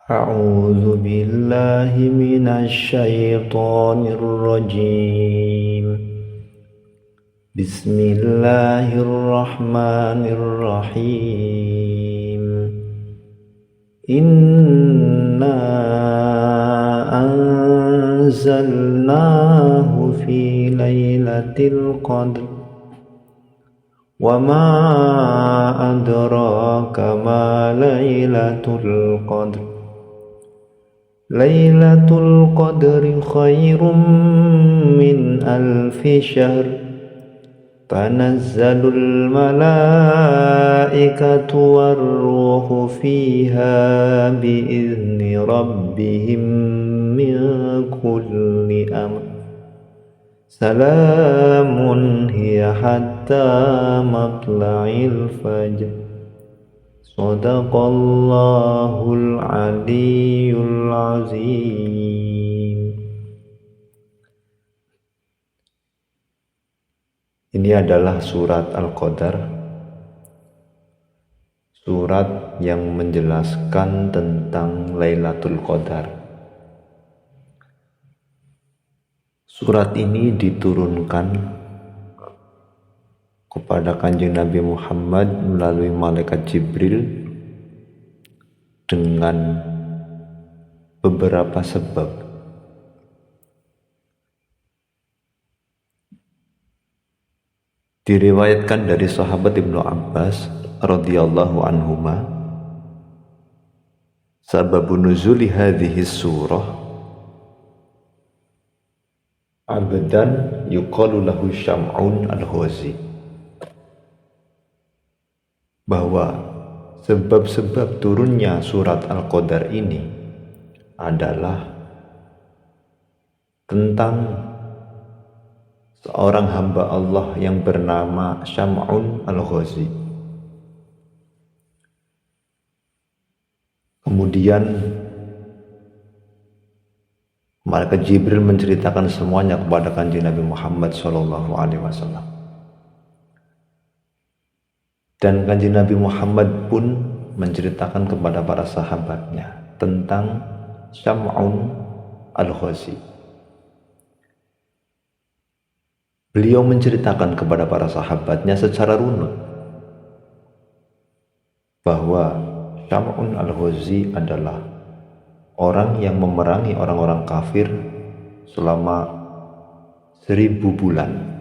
أعوذ بالله من الشيطان الرجيم. بسم الله الرحمن الرحيم. إنا أنزلناه في ليلة القدر وما أدراك ما ليلة القدر ليلة القدر خير من ألف شهر تنزل الملائكة والروح فيها بإذن ربهم من كل أمر سلام هي حتى مطلع الفجر Sadaqallahul Aliyyul Azim. Ini adalah surat Al-Qadar, surat yang menjelaskan tentang Lailatul Qadar. Surat ini diturunkan kepada Kanjeng Nabi Muhammad melalui malaikat Jibril dengan beberapa sebab. Diriwayatkan dari sahabat Ibnu Abbas radhiyallahu anhuma, sababun nuzuli hadhihi surah abdan yuqalu lahu Syam'un al-Ghazi, bahwa sebab-sebab turunnya surat Al-Qadar ini adalah tentang seorang hamba Allah yang bernama Syam'un al-Ghazi. Kemudian malaikat Jibril menceritakan semuanya kepada Kanjeng Nabi Muhammad SAW. Dan Kanjeng Nabi Muhammad pun menceritakan kepada para sahabatnya tentang Syam'un al-Ghazi. Beliau menceritakan kepada para sahabatnya secara runut bahwa Syam'un al-Ghazi adalah orang yang memerangi orang-orang kafir selama 1000 bulan.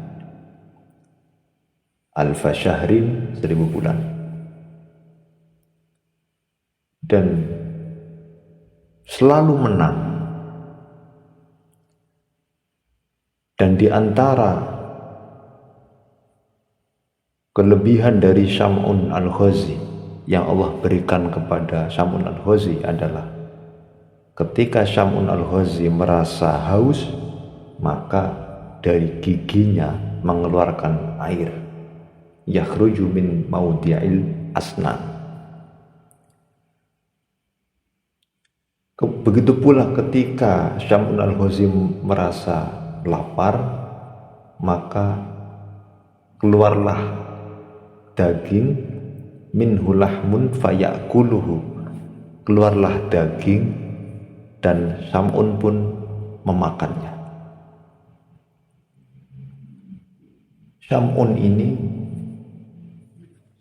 Alfa syahrin, 1000 bulan. Dan selalu menang. Dan di antara kelebihan dari Syam'un al-Ghazi yang Allah berikan kepada Syam'un al-Ghazi adalah ketika Syam'un al-Ghazi merasa haus, maka dari giginya mengeluarkan air. Yakhruju min maudi'il asnan. Begitu pula ketika Syam'un al-Ghazi merasa lapar, maka keluarlah daging, minhu lahmun fayakuluhu, keluarlah daging dan Syam'un pun memakannya. Syam'un ini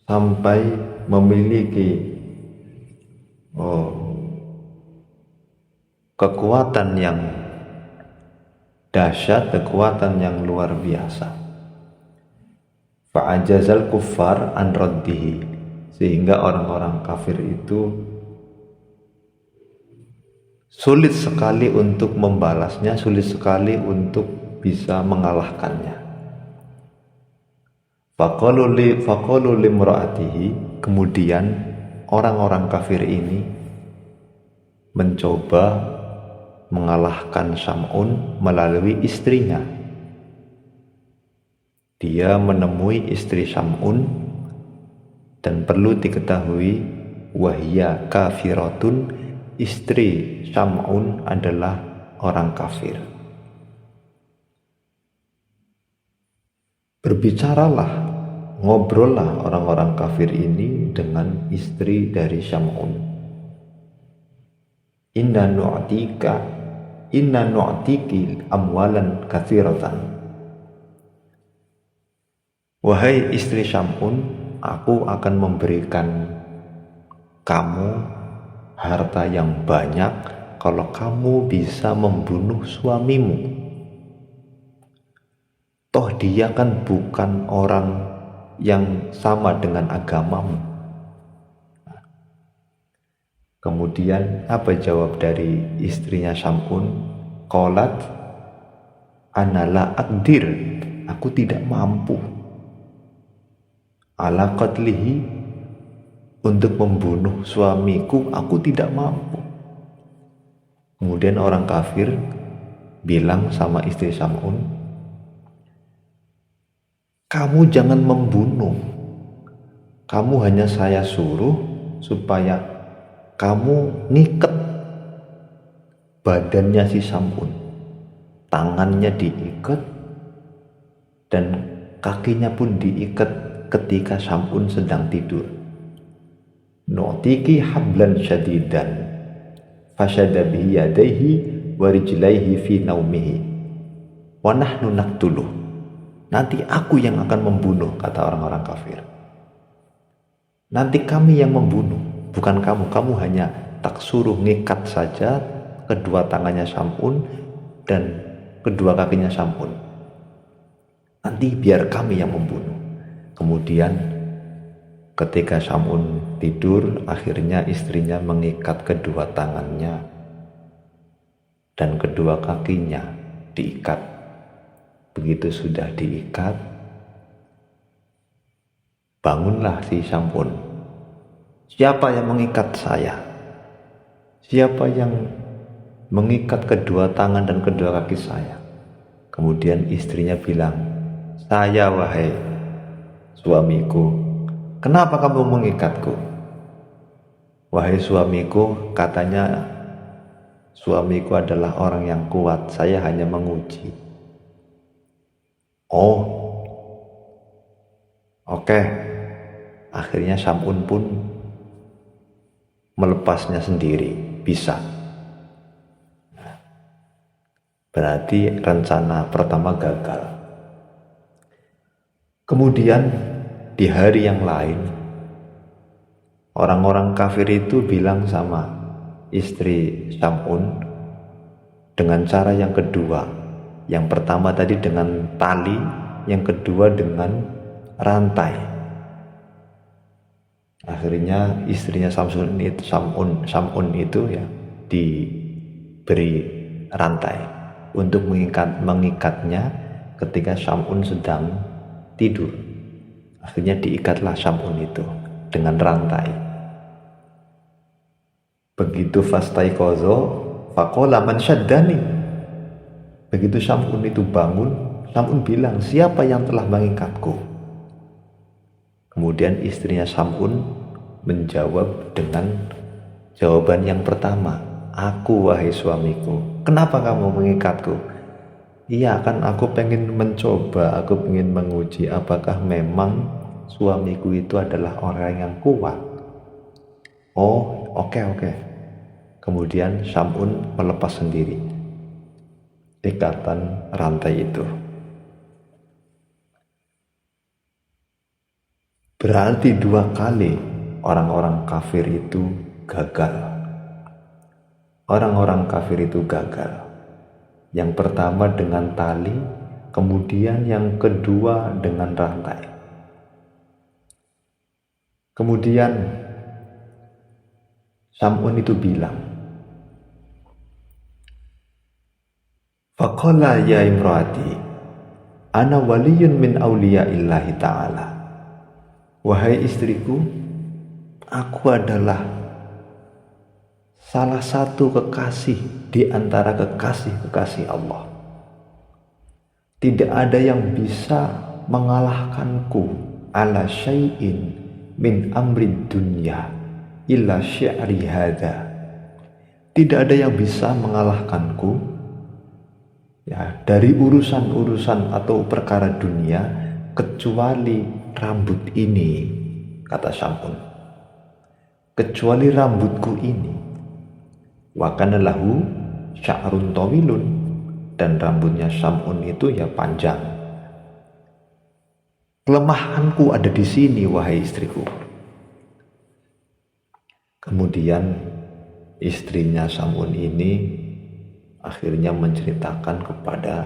sampai memiliki kekuatan yang dahsyat, kekuatan yang luar biasa. Fa'ajazal kuffar an raddihi, sehingga orang-orang kafir itu sulit sekali untuk membalasnya, sulit sekali untuk bisa mengalahkannya. Faqalu limra'atihi, kemudian orang-orang kafir ini mencoba mengalahkan Syam'un melalui istrinya. Dia menemui istri Syam'un, dan perlu diketahui wahya kafiratun, istri Syam'un adalah orang kafir. Berbicaralah, ngobrollah orang-orang kafir ini dengan istri dari Syam'un. inna nu'tika inna nu'tiki amwalan katsiratan. Wahai istri Syam'un, aku akan memberikan kamu harta yang banyak kalau kamu bisa membunuh suamimu. Toh dia kan bukan orang yang sama dengan agamamu. Kemudian apa jawab dari istrinya Syam'un? Qalat ana la aqdir, aku tidak mampu ala qatlihi, untuk membunuh suamiku, aku tidak mampu. Kemudian orang kafir bilang sama istri Syam'un, kamu jangan membunuh, kamu hanya saya suruh supaya kamu ngikat badannya si Syam'un, tangannya diikat dan kakinya pun diikat ketika Syam'un sedang tidur. Nu'tiki hablan syadidan fasyada bihi yadaihi wa rijlaihi fi naumihi wa nahnu naqtuluh. Nanti aku yang akan membunuh, kata orang-orang kafir. Nanti kami yang membunuh, bukan kamu. Kamu hanya tak suruh ngikat saja kedua tangannya Syam'un dan kedua kakinya Syam'un. Nanti biar kami yang membunuh. Kemudian ketika Syam'un tidur, akhirnya istrinya mengikat kedua tangannya dan kedua kakinya diikat. Begitu sudah diikat, bangunlah si Syam'un. Siapa yang mengikat saya? Siapa yang mengikat kedua tangan dan kedua kaki saya? Kemudian istrinya bilang, saya wahai suamiku. Kenapa kamu mengikatku? Wahai suamiku, katanya suamiku adalah orang yang kuat, saya hanya menguji. Oh, oke. Akhirnya Syam'un pun melepasnya sendiri, bisa. Berarti rencana pertama gagal. Kemudian di hari yang lain, orang-orang kafir itu bilang sama istri Syam'un dengan cara yang kedua. Yang pertama tadi dengan tali, yang kedua dengan rantai. Akhirnya istrinya Syam'un itu ya diberi rantai untuk mengikatnya ketika Syam'un sedang tidur. Akhirnya diikatlah Syam'un itu dengan rantai. Begitu fastaiqaza faqala man syaddani. Begitu Syam'un itu bangun, Syam'un bilang, siapa yang telah mengikatku? Kemudian istrinya Syam'un menjawab dengan jawaban yang pertama, aku wahai suamiku. Kenapa kamu mengikatku? Iya, kan aku pengen mencoba, aku pengen menguji apakah memang suamiku itu adalah orang yang kuat. Oh, oke. Kemudian Syam'un melepas sendiri ikatan rantai itu. Berarti 2 kali orang-orang kafir itu gagal. Orang-orang kafir itu gagal. Yang pertama dengan tali, kemudian yang kedua dengan rantai. Kemudian Syam'un itu bilang, faqala ya imraati, ana waliyun min awliyaillahi ta'ala. Wahai istriku, aku adalah salah satu kekasih di antara kekasih-kekasih Allah. Tidak ada yang bisa mengalahkanku ala syai'in min amrid dunya illa syi'ri hadha. Tidak ada yang bisa mengalahkanku ya dari urusan-urusan atau perkara dunia kecuali rambut ini, kata Syam'un. Kecuali rambutku ini. Wa kana lahu sya'run tawilun, dan rambutnya Sam'un itu ya panjang. Kelemahanku ada di sini, wahai istriku. Kemudian istrinya Sam'un ini akhirnya menceritakan kepada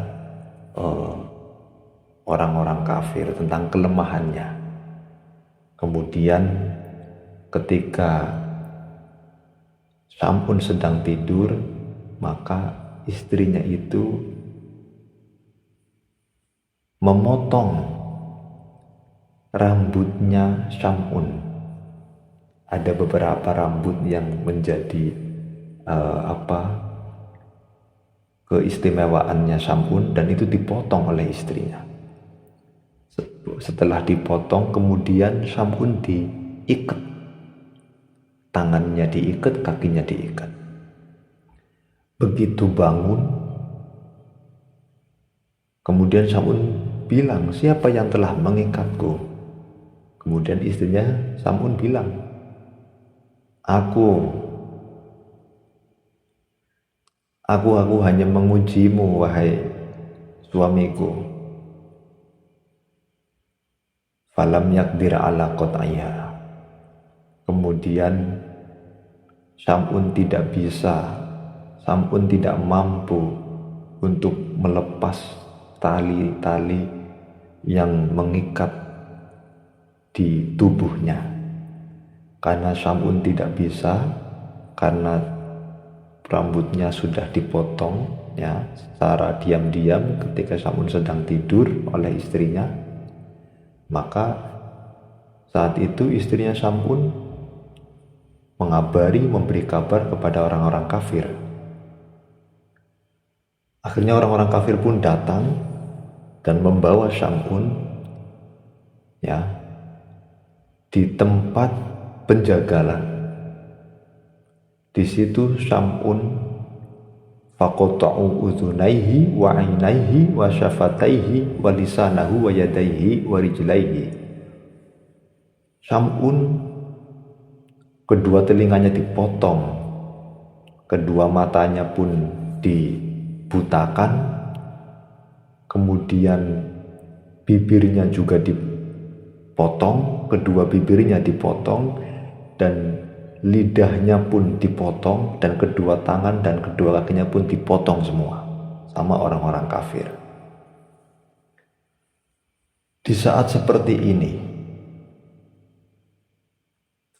orang-orang kafir tentang kelemahannya. Kemudian ketika Sam'un sedang tidur, maka istrinya itu memotong rambutnya Sam'un. Ada beberapa rambut yang menjadi keistimewaannya Sam'un, dan itu dipotong oleh istrinya. Setelah dipotong, kemudian Sam'un diikat. Tangannya diikat, kakinya diikat. Begitu bangun, kemudian Sam'un bilang, siapa yang telah mengikatku? Kemudian istrinya Sam'un bilang, Aku hanya mengujimu, wahai suamiku. Falam yakdir ala qat'iyha. Kemudian Sam'un tidak mampu untuk melepas tali-tali yang mengikat di tubuhnya. Karena Sam'un tidak bisa, karena rambutnya sudah dipotong ya secara diam-diam ketika Sam'un sedang tidur oleh istrinya. Maka saat itu istrinya Sam'un memberi kabar kepada orang-orang kafir. Akhirnya orang-orang kafir pun datang dan membawa Sam'un ya di tempat penjagalan. Di situ Sam'un faqata'u udhunaihi wa 'ainaihi wa syafataihi wa lisanahu wa yadaihi wa rijlaihi. Sam'un kedua telinganya dipotong, kedua matanya pun dibutakan, kemudian bibirnya juga dipotong, kedua bibirnya dipotong, dan lidahnya pun dipotong, dan kedua tangan dan kedua kakinya pun dipotong semua sama orang-orang kafir. Di saat seperti ini,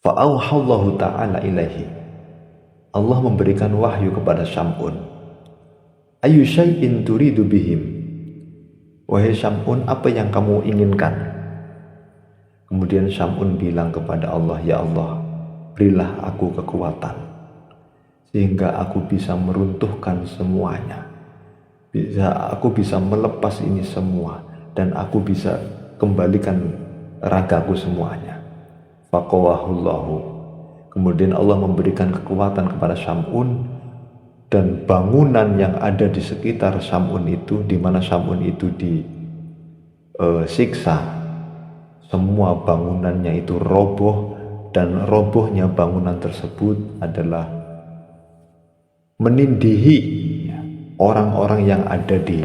fa'auhallahu ta'ala ilaihi, Allah memberikan wahyu kepada Sam'un. Ayu syai'in turidu bihim, wahai Sam'un, apa yang kamu inginkan? Kemudian Sam'un bilang kepada Allah, ya Allah, berilah aku kekuatan sehingga aku bisa meruntuhkan semuanya, aku bisa melepas ini semua, dan aku bisa kembalikan ragaku semuanya. Faqawahullahu. Kemudian Allah memberikan kekuatan kepada Sam'un, dan bangunan yang ada di sekitar Sam'un itu, di mana Sam'un itu disiksa, semua bangunannya itu roboh, dan robohnya bangunan tersebut adalah menindihi orang-orang yang ada di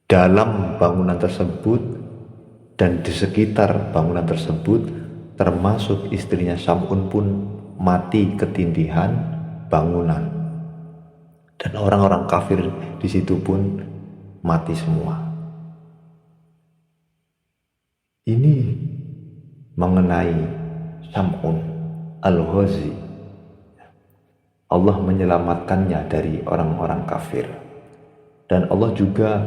dalam bangunan tersebut dan di sekitar bangunan tersebut, termasuk istrinya Sam'un pun mati ketindihan bangunan, dan orang-orang kafir di situ pun mati semua. Ini mengenai Sam'un al-Ghazi. Allah menyelamatkannya dari orang-orang kafir, dan Allah juga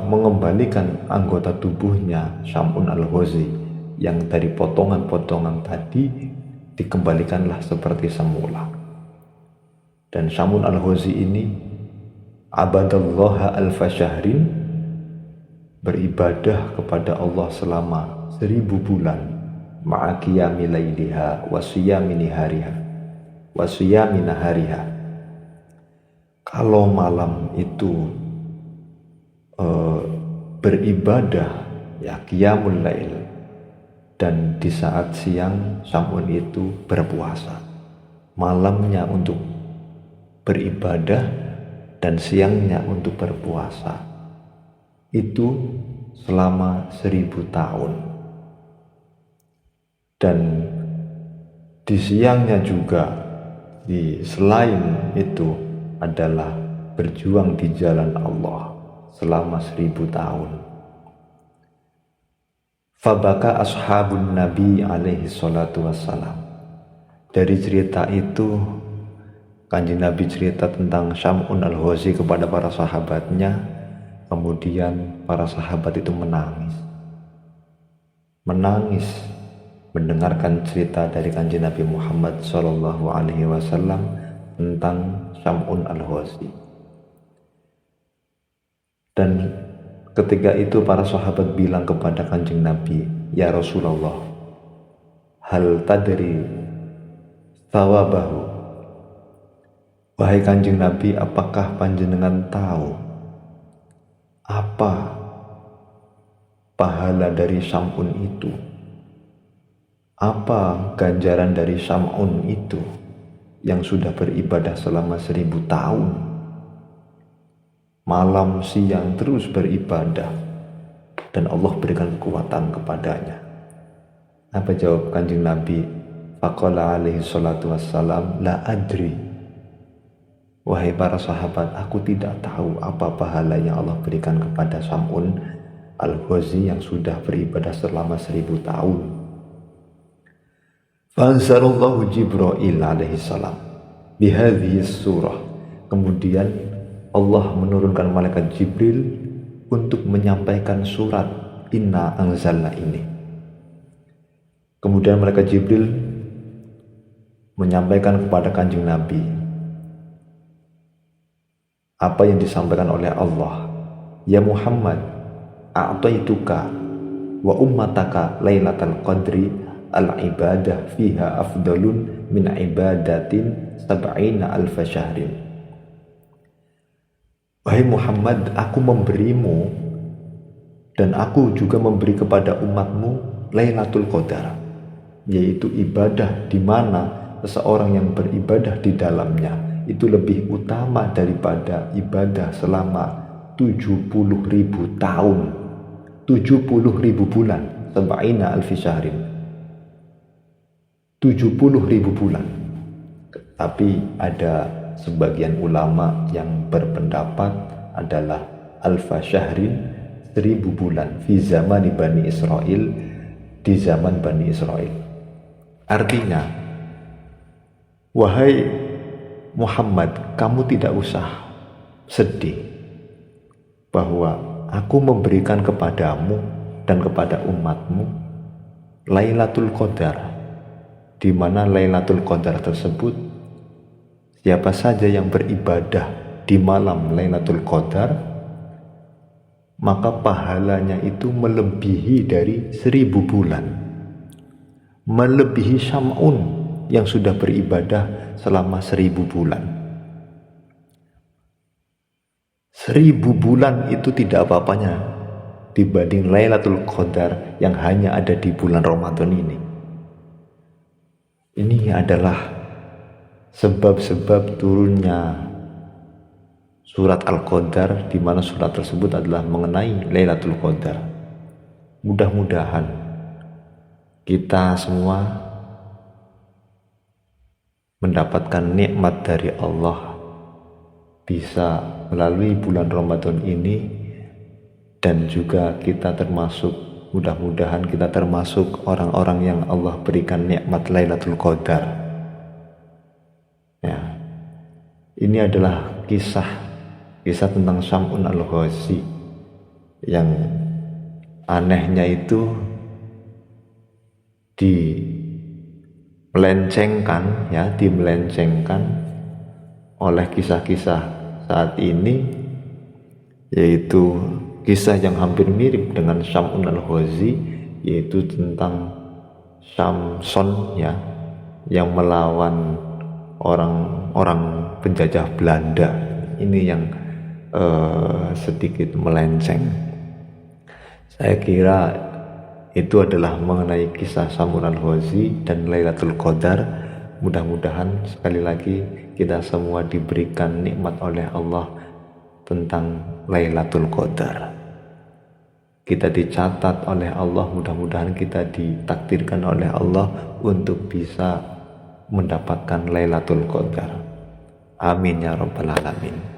mengembalikan anggota tubuhnya Sam'un al-Ghazi yang dari potongan-potongan tadi dikembalikanlah seperti semula. Dan Sam'un al-Ghazi ini abadallaha alfa syahrin, beribadah kepada Allah selama 1000 bulan, ma'a qiyami lailiha wa siyami nahariha. Kalau malam itu beribadah ya qiyamul lail, dan di saat siang Sam'un itu berpuasa. malamnya untuk beribadah dan siangnya untuk berpuasa. Itu selama 1000 tahun. Dan di siangnya juga, selain itu adalah berjuang di jalan Allah selama 1000 tahun. Fabaka ashabun Nabi alaihi salatu wassalam. Dari cerita itu, Kanjeng Nabi cerita tentang Syam'un al-Ghazi kepada para sahabatnya. Kemudian para sahabat itu menangis mendengarkan cerita dari Kanjeng Nabi Muhammad SAW tentang Syam'un al-Ghazi. Dan ketika itu para sahabat bilang kepada Kanjeng Nabi, "Ya Rasulullah, hal tadri thawabahu?" Wahai Kanjeng Nabi, apakah panjenengan tahu apa pahala dari Syam'un itu? Apa ganjaran dari Syam'un itu yang sudah beribadah selama 1000 tahun? Malam siang terus beribadah dan Allah berikan kekuatan kepadanya. Apa jawab Kanjeng Nabi? Faqala alaihi salatu wassalam, la adri. Wahai para sahabat, aku tidak tahu apa pahala yang Allah berikan kepada Syam'un al-Ghazi yang sudah beribadah selama 1000 tahun. Fa'anzarallahu Jibril alaihi salam bihadhihi surah. Kemudian Allah menurunkan malaikat Jibril untuk menyampaikan surat Inna anzalna ini. Kemudian malaikat Jibril menyampaikan kepada Kanjeng Nabi apa yang disampaikan oleh Allah. Ya Muhammad, a'taituka wa ummataka lailatal qadri al-ibadah fiha afdalun min ibadatin sab'ina alfa syahrin. Wahai Muhammad, aku memberimu dan aku juga memberi kepada umatmu Lailatul Qadar, yaitu ibadah di mana seseorang yang beribadah di dalamnya itu lebih utama daripada ibadah selama 70.000 tahun, 70.000 bulan, sab'ina alfi syahrin, 70.000 bulan. Tapi ada sebagian ulama yang berpendapat adalah alfa syahrin, 1000 bulan, fi zaman Bani Israel, di zaman Bani Israel. Artinya, wahai Muhammad, kamu tidak usah sedih bahwa aku memberikan kepadamu dan kepada umatmu Lailatul Qadar, di mana Lailatul Qadar tersebut, siapa saja yang beribadah di malam Lailatul Qadar, maka pahalanya itu melebihi dari 1000 bulan, melebihi Syam'un yang sudah beribadah selama 1000 bulan. 1000 bulan itu tidak apa-apanya dibanding Lailatul Qadar yang hanya ada di bulan Ramadan ini. Ini adalah sebab-sebab turunnya surat Al-Qadar, di mana surat tersebut adalah mengenai Lailatul Qadar. Mudah-mudahan kita semua mendapatkan nikmat dari Allah, bisa melalui bulan Ramadan ini, dan juga kita termasuk, mudah-mudahan kita termasuk orang-orang yang Allah berikan nikmat Lailatul Qadar. Ya, ini adalah kisah tentang Syam'un al-Ghazi yang anehnya itu dimelencengkan oleh kisah-kisah saat ini, yaitu kisah yang hampir mirip dengan Syam'un al-Ghazi, yaitu tentang Samson ya, yang melawan orang penjajah Belanda. Ini yang sedikit melenceng. Saya kira itu adalah mengenai kisah Syam'un al-Ghazi dan Lailatul Qadar. mudah-mudahan sekali lagi kita semua diberikan nikmat oleh Allah tentang Lailatul Qadar. Kita dicatat oleh Allah, mudah-mudahan kita ditakdirkan oleh Allah untuk bisa mendapatkan Lailatul Qadar. Amin ya rabbal alamin.